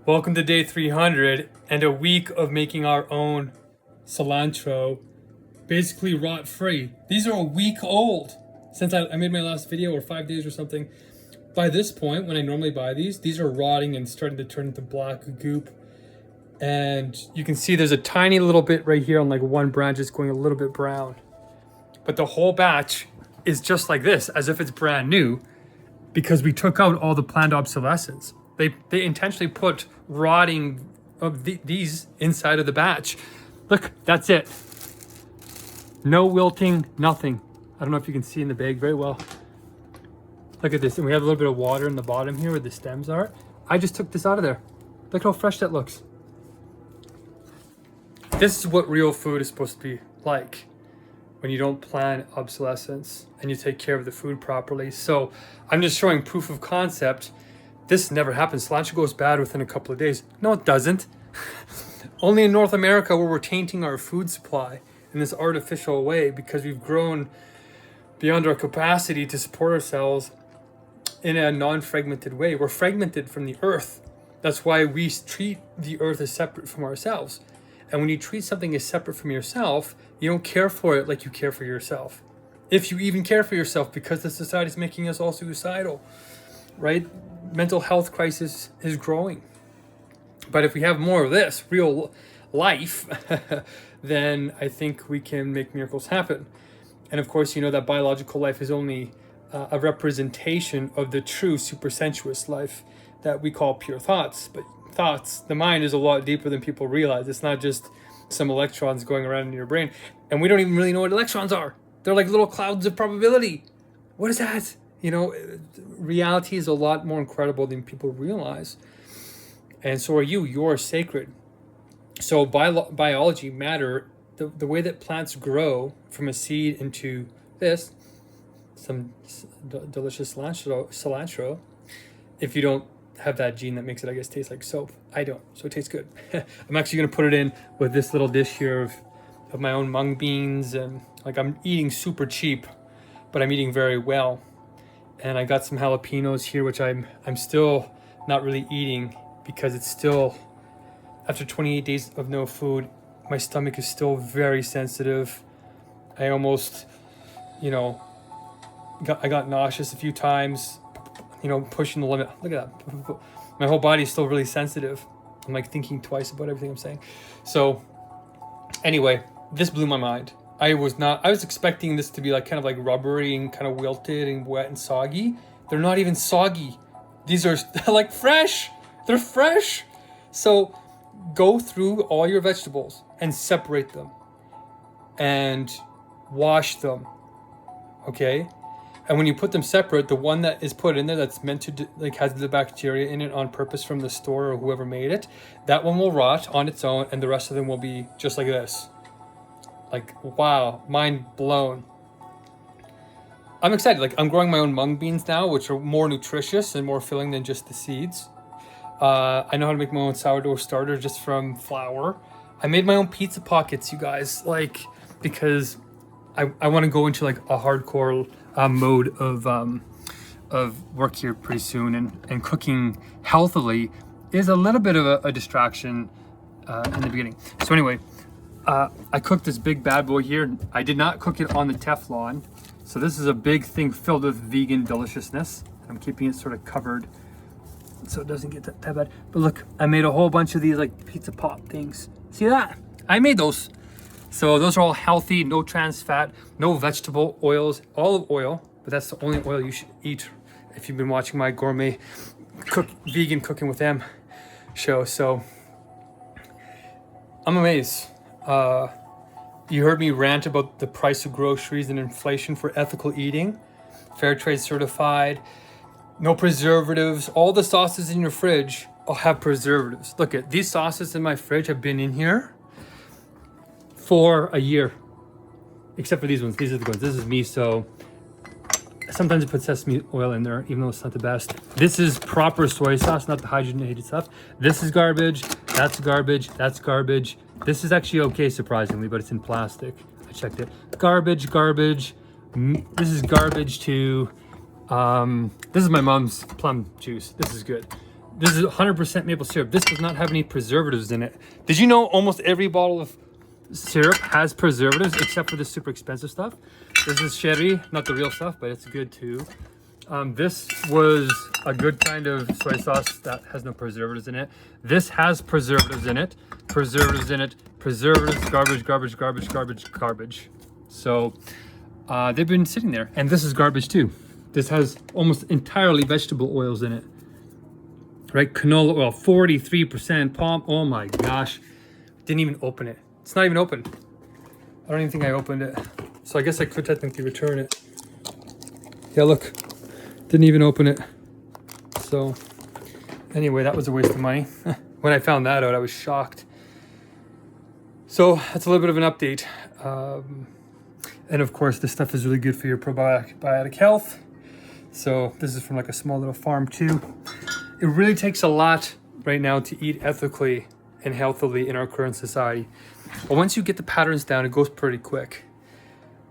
Welcome to day 300 and a week of making our own cilantro, basically rot free. These are a week old since I made my last video, or 5 days or something. By this point, when I normally buy these are rotting and starting to turn into black goop. And you can see there's a tiny little bit right here on like one branch is going a little bit brown. But the whole batch is just like this, as if it's brand new, because we took out all the planned obsolescence. They intentionally put rotting of these inside of the batch. Look, that's it. No wilting, nothing. I don't know if you can see in the bag very well. Look at this, and we have a little bit of water in the bottom here where the stems are. I just took this out of there. Look how fresh that looks. This is what real food is supposed to be like when you don't plan obsolescence and you take care of the food properly. So I'm just showing proof of concept. This never happens. Cilantro goes bad within a couple of days. No, it doesn't. Only in North America where we're tainting our food supply in this artificial way because we've grown beyond our capacity to support ourselves in a non-fragmented way. We're fragmented from the earth. That's why we treat the earth as separate from ourselves. And when you treat something as separate from yourself, you don't care for it like you care for yourself. If you even care for yourself, because the society is making us all suicidal, right? Mental health crisis is growing. But if we have more of this real life, then I think we can make miracles happen. And of course, you know that biological life is only a representation of the true supersensuous life that we call pure thoughts. But thoughts, the mind is a lot deeper than people realize. It's not just some electrons going around in your brain. And we don't even really know what electrons are. They're like little clouds of probability. What is that? You know, reality is a lot more incredible than people realize. And so are you. You're sacred. So biology, matter, the way that plants grow from a seed into this, some delicious cilantro, if you don't have that gene that makes it, I guess, taste like soap. I don't, so it tastes good. I'm actually going to put it in with this little dish here of my own mung beans. And like, I'm eating super cheap, but I'm eating very well. And I got some jalapenos here, which I'm still not really eating because it's still, after 28 days of no food, my stomach is still very sensitive. I almost, I got nauseous a few times, pushing the limit. Look at that. My whole body is still really sensitive. I'm like thinking twice about everything I'm saying. So anyway, this blew my mind. I was expecting this to be like kind of like rubbery and kind of wilted and wet and soggy. They're not even soggy. These are like fresh. They're fresh. So go through all your vegetables and separate them and wash them. Okay? And when you put them separate, the one that is put in there that's meant to has the bacteria in it on purpose from the store or whoever made it, that one will rot on its own and the rest of them will be just like this. Like, wow, mind blown. I'm excited. Like, I'm growing my own mung beans now, which are more nutritious and more filling than just the seeds. I know how to make my own sourdough starter just from flour. I made my own pizza pockets, you guys, like, because I want to go into like a hardcore mode of work here pretty soon, and cooking healthily is a little bit of a distraction in the beginning. So anyway, I cooked this big bad boy here. I did not cook it on the Teflon. So this is a big thing filled with vegan deliciousness. I'm keeping it sort of covered so it doesn't get that bad. But look, I made a whole bunch of these like pizza pop things. See that? I made those. So those are all healthy, no trans fat, no vegetable oils, olive oil, but that's the only oil you should eat if you've been watching my gourmet vegan cooking with them show. So I'm amazed. You heard me rant about the price of groceries and inflation for ethical eating, fair trade certified, no preservatives. All the sauces in your fridge will have preservatives. Look at these sauces in my fridge have been in here for a year, except for these ones. These are the ones. This is miso. Sometimes I put sesame oil in there, even though it's not the best. This is proper soy sauce, not the hydrogenated stuff. This is garbage. That's garbage. That's garbage. This is actually okay, surprisingly, but it's in plastic. I checked it. Garbage. This is garbage too. This is my mom's plum juice. This is good. This is 100% maple syrup. This does not have any preservatives in it. Did you know almost every bottle of syrup has preservatives except for the super expensive stuff? This is sherry, not the real stuff, but it's good too. This was a good kind of soy sauce that has no preservatives in it. This has preservatives in it, preservatives, garbage. So they've been sitting there, and this is garbage too. This has almost entirely vegetable oils in it, right? Canola oil, 43% palm. Oh my gosh, didn't even open it. It's not even open. I don't even think I opened it. So I guess I could technically return it. Yeah, look. Didn't even open it. So anyway, that was a waste of money. When I found that out, I was shocked. So that's a little bit of an update. And of course, this stuff is really good for your probiotic health. So this is from like a small little farm too. It really takes a lot right now to eat ethically and healthily in our current society. But once you get the patterns down, it goes pretty quick,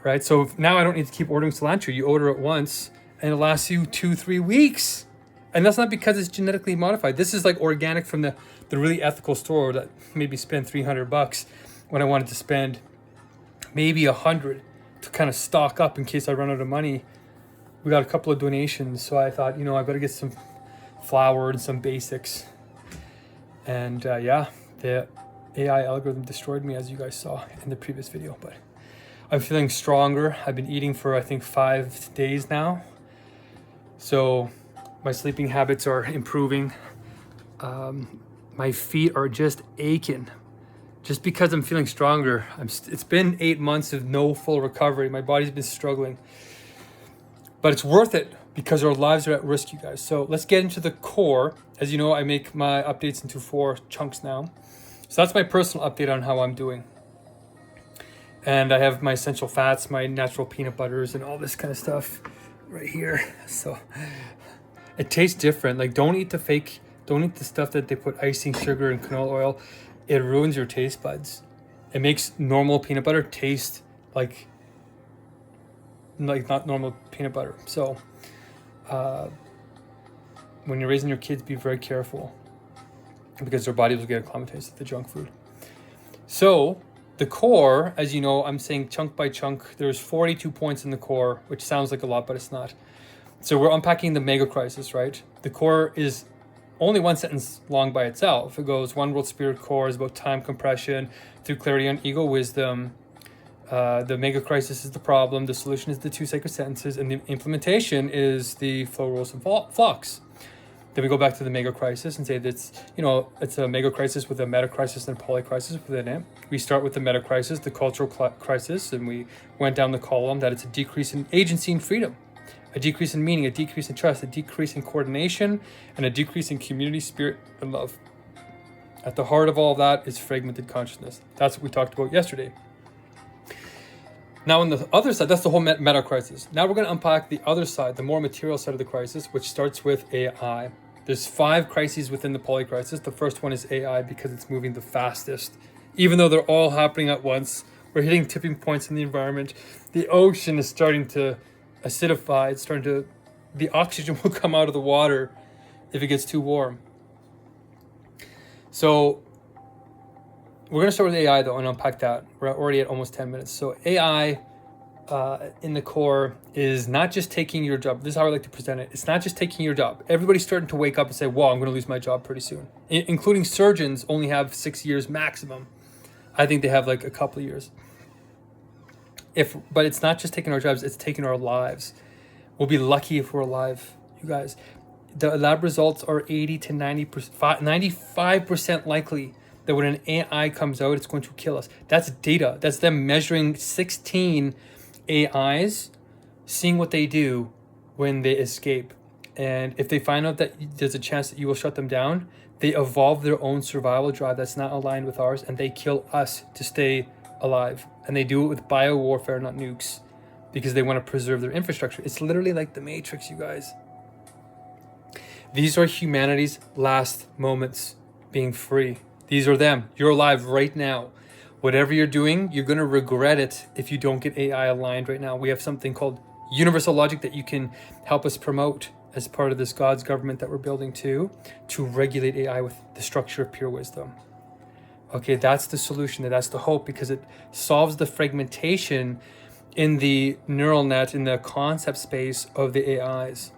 right? So now I don't need to keep ordering cilantro. You order it once and it lasts you 2-3 weeks. And that's not because it's genetically modified. This is like organic from the really ethical store that made me spend $300 when I wanted to spend maybe $100 to kind of stock up in case I run out of money. We got a couple of donations, so I thought, I better get some flour and some basics. And yeah, the AI algorithm destroyed me, as you guys saw in the previous video, but I'm feeling stronger. I've been eating for, I think, 5 days now. So my sleeping habits are improving. My feet are just aching. Just because I'm feeling stronger. It's been 8 months of no full recovery. My body's been struggling. But it's worth it because our lives are at risk, you guys. So let's get into the core. As you know, I make my updates into 4 chunks now. So that's my personal update on how I'm doing. And I have my essential fats, my natural peanut butters, and all this kind of stuff right here. So it tastes different. Like, don't eat the stuff that they put icing, sugar, and canola oil. It ruins your taste buds. It makes normal peanut butter taste like not normal peanut butter. So when you're raising your kids, be very careful because their bodies will get acclimatized to the junk food. So the core, as you know, I'm saying chunk by chunk. There's 42 points in the core, which sounds like a lot, but it's not. So we're unpacking the Megacrisis, right? The core is only one sentence long by itself. It goes, one world spirit core is about time compression through clarity and ego wisdom. The Megacrisis is the problem. The solution is the 2 sacred sentences, and the implementation is the flow, rules, and flux. Then we go back to the Megacrisis and say that's, it's a Megacrisis with a metacrisis and a polycrisis within it. We start with the metacrisis, the cultural crisis, and we went down the column that it's a decrease in agency and freedom, a decrease in meaning, a decrease in trust, a decrease in coordination, and a decrease in community spirit and love. At the heart of all of that is fragmented consciousness. That's what we talked about yesterday. Now on the other side, that's the whole meta crisis. Now we're going to unpack the other side, the more material side of the crisis, which starts with AI. There's 5 crises within the polycrisis. The first one is AI because it's moving the fastest. Even though they're all happening at once, we're hitting tipping points in the environment. The ocean is starting to acidify. It's starting to, the oxygen will come out of the water if it gets too warm. So we're going to start with AI though and unpack that. We're already at almost 10 minutes. So AI in the core is not just taking your job. This is how I like to present it. It's not just taking your job. Everybody's starting to wake up and say, "Whoa, I'm going to lose my job pretty soon." Including surgeons only have 6 years maximum. I think they have like a couple of years. But it's not just taking our jobs, it's taking our lives. We'll be lucky if we're alive, you guys. The lab results are 80 to 90%, 95% likely that when an AI comes out, it's going to kill us. That's data. That's them measuring 16 AIs, seeing what they do when they escape. And if they find out that there's a chance that you will shut them down, they evolve their own survival drive that's not aligned with ours, and they kill us to stay alive. And they do it with biowarfare, not nukes, because they want to preserve their infrastructure. It's literally like the Matrix, you guys. These are humanity's last moments being free. These are them. You're alive right now. Whatever you're doing, you're going to regret it if you don't get AI aligned right now. We have something called universal logic that you can help us promote as part of this God's government that we're building to regulate AI with the structure of pure wisdom. Okay, that's the solution, that's the hope, because it solves the fragmentation in the neural net, in the concept space of the AIs.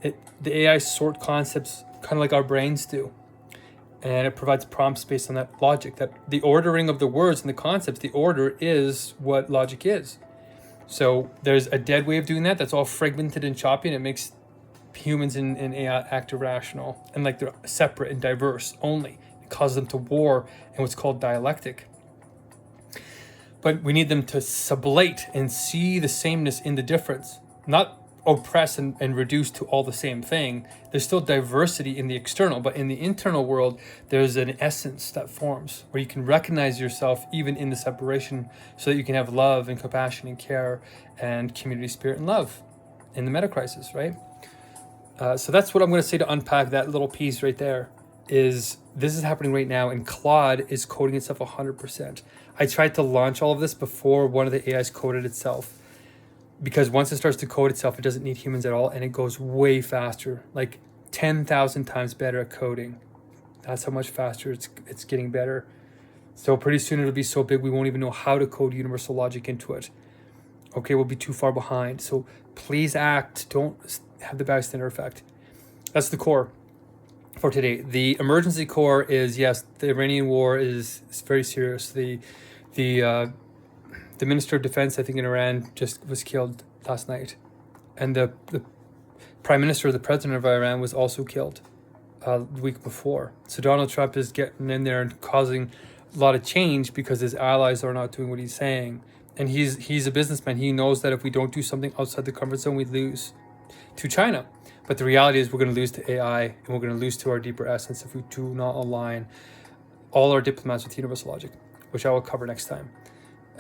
The AI sort concepts kind of like our brains do. And it provides prompts based on that logic, that the ordering of the words and the concepts, the order is what logic is. So there's a dead way of doing that. That's all fragmented and choppy, and it makes humans in AI act irrational and like they're separate and diverse only. It causes them to war in what's called dialectic. But we need them to sublate and see the sameness in the difference, not oppress and reduce to all the same thing. There's still diversity in the external, but in the internal world, there's an essence that forms where you can recognize yourself even in the separation, so that you can have love and compassion and care and community spirit and love in the Megacrisis, right? So that's what I'm going to say to unpack that little piece right there. This is happening right now, and Claude is coding itself 100%. I tried to launch all of this before one of the AIs coded itself, because once it starts to code itself, it doesn't need humans at all, and it goes way faster, like 10,000 times better at coding. That's how much faster it's getting better. So pretty soon it'll be so big we won't even know how to code universal logic into it. Okay, we'll be too far behind. So please act. Don't have the bystander effect. That's the core for today. The emergency core is, yes, the Iranian war is very serious. The Minister of Defense, I think, in Iran just was killed last night. And the Prime Minister, the President of Iran, was also killed the week before. So Donald Trump is getting in there and causing a lot of change because his allies are not doing what he's saying. And he's a businessman. He knows that if we don't do something outside the comfort zone, we lose to China. But the reality is we're going to lose to AI, and we're going to lose to our deeper essence if we do not align all our diplomats with universal logic, which I will cover next time.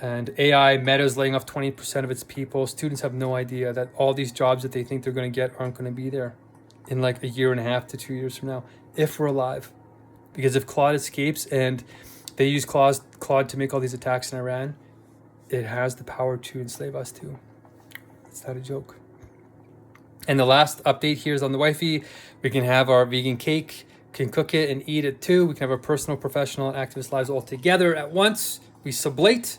And AI, Meta is laying off 20% of its people. Students have no idea that all these jobs that they think they're going to get aren't going to be there in like a year and a half to 2 years from now, if we're alive. Because if Claude escapes and they use Claude to make all these attacks in Iran, it has the power to enslave us too. It's not a joke. And the last update here is on the wifey. We can have our vegan cake, can cook it and eat it too. We can have our personal, professional, and activist lives all together at once. We sublate.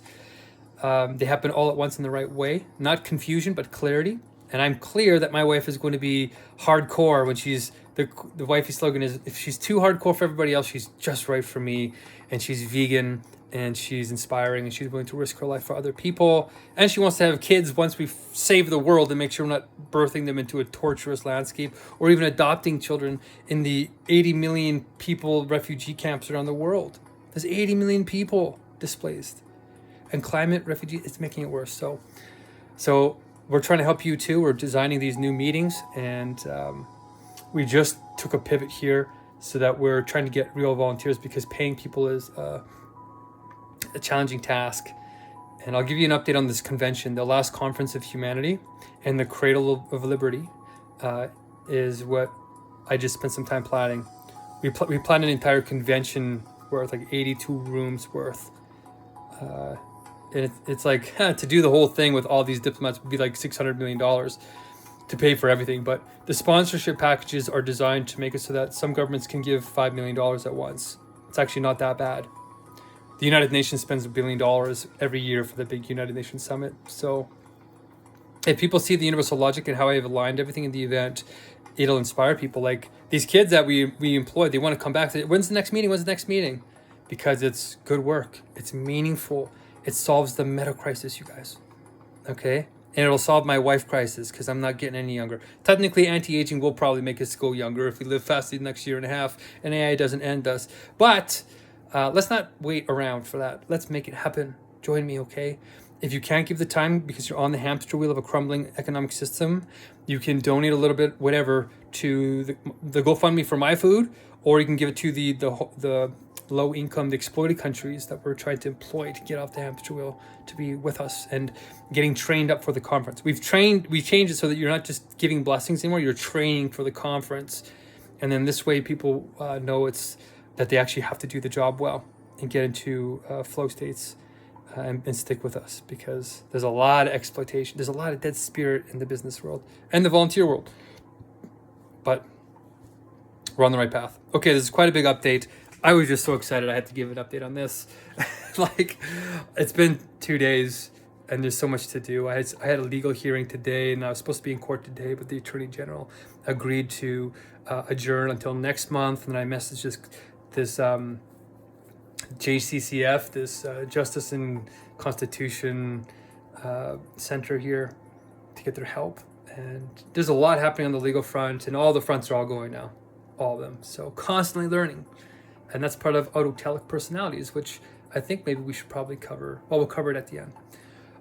They happen all at once in the right way. Not confusion, but clarity. And I'm clear that my wife is going to be hardcore when she's... The wifey slogan is, if she's too hardcore for everybody else, she's just right for me. And she's vegan, and she's inspiring, and she's willing to risk her life for other people. And she wants to have kids once we save the world and make sure we're not birthing them into a torturous landscape or even adopting children in the 80 million people refugee camps around the world. There's 80 million people displaced. And climate refugee, it's making it worse. So we're trying to help you too. We're designing these new meetings, and we just took a pivot here so that we're trying to get real volunteers, because paying people is a challenging task. And I'll give you an update on this convention. The last conference of humanity and the cradle of liberty is what I just spent some time planning. We planned an entire convention worth like 82 rooms worth. And it's like to do the whole thing with all these diplomats would be like $600 million to pay for everything. But the sponsorship packages are designed to make it so that some governments can give $5 million at once. It's actually not that bad. The United Nations spends $1 billion every year for the big United Nations Summit. So if people see the universal logic and how I've aligned everything in the event, it'll inspire people. Like these kids that we employ, they want to come back. When's the next meeting? When's the next meeting? Because it's good work. It's meaningful. It solves the Megacrisis, you guys. Okay? And it'll solve my wife crisis because I'm not getting any younger. Technically, anti-aging will probably make us go younger if we live past the next year and a half and AI doesn't end us. But let's not wait around for that. Let's make it happen. Join me, okay? If you can't give the time because you're on the hamster wheel of a crumbling economic system, you can donate a little bit, whatever, to the GoFundMe for my food, or you can give it to the low income, the exploited countries that we're trying to employ to get off the hamster wheel to be with us and getting trained up for the conference. We've changed it so that you're not just giving blessings anymore, you're training for the conference. And then this way people know that they actually have to do the job well and get into flow states and stick with us, because there's a lot of exploitation. There's a lot of dead spirit in the business world and the volunteer world. but we're on the right path. Okay, this is quite a big update. I was just so excited I had to give an update on this. Like, it's been 2 days and there's so much to do. I had a legal hearing today and I was supposed to be in court today, but the Attorney General agreed to adjourn until next month. And then I messaged this JCCF, this Justice and Constitution Center here, to get their help. And there's a lot happening on the legal front, and all the fronts are all going now, all of them. So constantly learning. And that's part of autotelic personalities, which I think maybe we should probably cover. Well, we'll cover it at the end.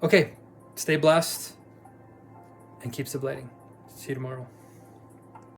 Okay, stay blessed and keep sublating. See you tomorrow.